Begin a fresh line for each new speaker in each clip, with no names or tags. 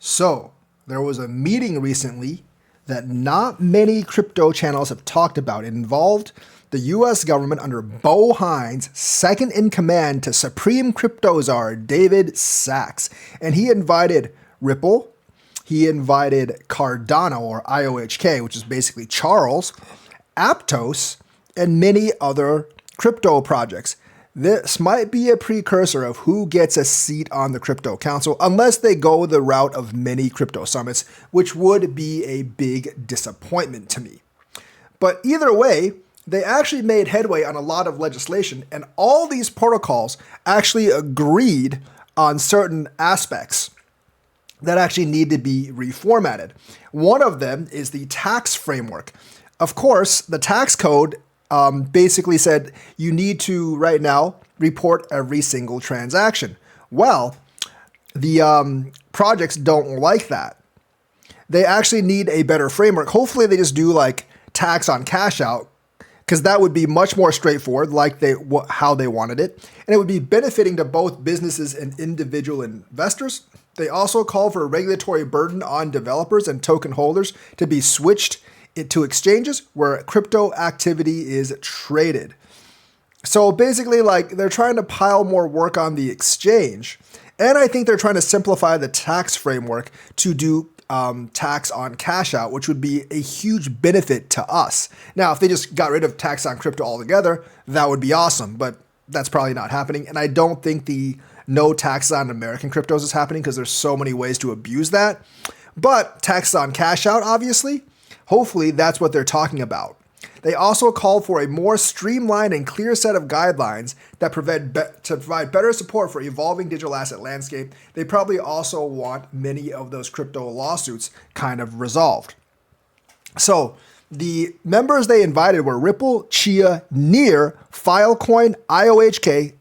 So, there was a meeting recently that not many crypto channels have talked about. It involved the US government under Bo Hines, second in command to Supreme Crypto Czar David Sachs. And he invited Ripple, he invited Cardano, or IOHK, which is basically Charles, Aptos, and many other crypto projects. This might be a precursor of who gets a seat on the Crypto Council, unless they go the route of many crypto summits, which would be a big disappointment to me. But either way, they actually made headway on a lot of legislation, and all these protocols actually agreed on certain aspects that actually need to be reformatted. One of them is the tax framework. Of course, the tax code basically said you need to, right now, report every single transaction. Well, the projects don't like that. They actually need a better framework. Hopefully they just do like tax on cash out, because that would be much more straightforward, like how they wanted it. And it would be benefiting to both businesses and individual investors. They also call for a regulatory burden on developers and token holders to be switched to exchanges where crypto activity is traded. So basically, like, they're trying to pile more work on the exchange. And I think they're trying to simplify the tax framework to do tax on cash out, which would be a huge benefit to us. Now, if they just got rid of tax on crypto altogether, that would be awesome, but that's probably not happening. And I don't think the no tax on American cryptos is happening, because there's so many ways to abuse that. But tax on cash out, obviously, hopefully that's what they're talking about. They also call for a more streamlined and clear set of guidelines that provide better support for evolving digital asset landscape. They probably also want many of those crypto lawsuits kind of resolved. So the members they invited were Ripple, Chia, Near, Filecoin, IOHK,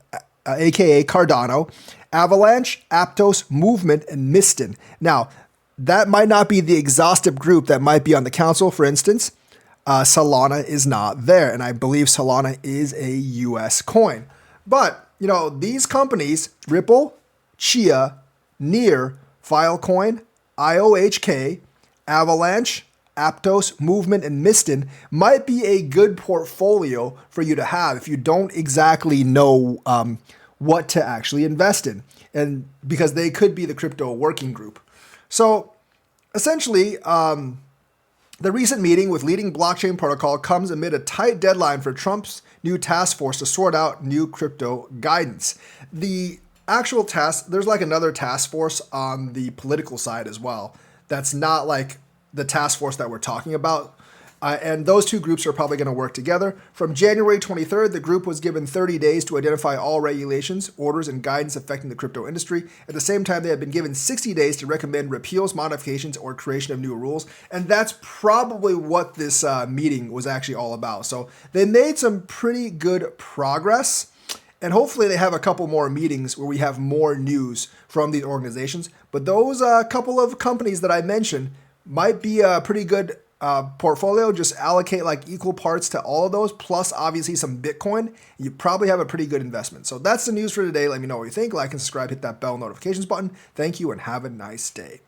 aka Cardano, Avalanche, Aptos, Movement, and Mistin. Now, that might not be the exhaustive group that might be on the council. For instance, Solana is not there, and I believe Solana is a US coin. But, you know, these companies, Ripple, Chia, Near, Filecoin, IOHK, Avalanche, Aptos, Movement, and Mistin might be a good portfolio for you to have if you don't exactly know what to actually invest in, and because they could be the crypto working group. So essentially, the recent meeting with leading blockchain protocol comes amid a tight deadline for Trump's new task force to sort out new crypto guidance. The actual task, there's like another task force on the political side as well. That's not like the task force that we're talking about. And those two groups are probably going to work together. From January 23rd, the group was given 30 days to identify all regulations, orders, and guidance affecting the crypto industry. At the same time, they had been given 60 days to recommend repeals, modifications, or creation of new rules. And that's probably what this meeting was actually all about. So they made some pretty good progress. And hopefully they have a couple more meetings where we have more news from these organizations. But those couple of companies that I mentioned might be a pretty good portfolio. Just allocate like equal parts to all of those, plus obviously some Bitcoin. You probably have a pretty good investment. So that's the news for today. Let me know what you think. Like and subscribe, hit that bell notifications button. Thank you and have a nice day.